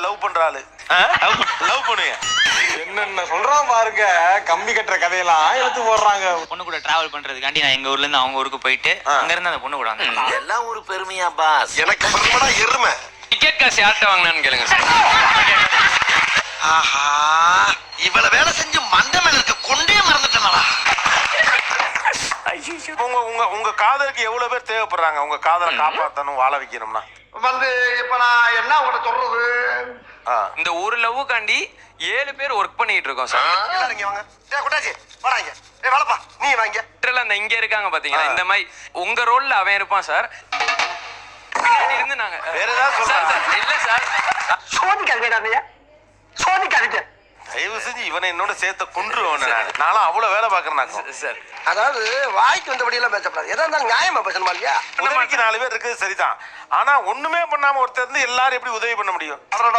Love பண்றாளு love பண்ணுங்க என்னென்ன சொல்றான் பாருங்க. கம்பி கட்டுற கதையெல்லாம் எடுத்து போடுறாங்க. பொண்ணு கூட டிராவல் பண்றதுக்காண்டி நான் எங்க ஊர்ல இருந்து அவங்க ஊருக்கு போயிட்டு அங்க இருந்து அந்த பொண்ணு கூட வந்தேன். எல்லாம் ஒரு பெருமையா பாஸ்? எனக்கு பெருமைடா எருமை. டிக்கெட் காசு யார்கிட்ட வாங்கினான்னு கேளுங்க சார். ஆஹா, இவ்வளவு வேலை செஞ்சு மண்டை மேல இருக்க கொண்டே மறந்துட்டேனடா. உங்க உங்க உங்க காதலுக்கு எவ்வளவு பேர் தேவைப்படுறாங்க? உங்க காதலை காப்பாத்தணும், வாழ வைக்கணும்னா இப்ப நான் என்ன உங்கள்ட்ட சொல்றது? இந்த ஒரு லவ்வுக்காண்டி 7 பேர் ஒர்க் பண்ணிட்டு இருக்கோம் சார். எல்லாரும் வாங்க. குட்டாச்சி வாடாங்க. வேலைப்பா நீ வாங்க. அந்த இங்க இருக்காங்க பாத்தீங்களா, இந்த மாதிரி உங்க ரோல்ல அவன் இருப்பான் சார். இருந்து நாங்க வேற ஏதாவது சொல்றாங்க? இல்ல சார், சோதிக்காதீங்க, சோதிக்காதீங்க. தயவு செஞ்சு இவனை என்னோட சேர்த்த கொன்றுவன. நானும் அவ்வளவு வேலை பாக்குறேன் சார். அதாவது வாய்க்கு வந்தபடி எல்லாம் பேசப்படாது. எதா இருந்தாலும் நியாயமா பேசணுமா இல்லையா? உதவிக்கு 4 பேர் இருக்குது சரிதான். ஆனா ஒண்ணுமே பண்ணாம ஒருத்தர் இருந்து எல்லாரும் எப்படி உதவி பண்ண முடியும்?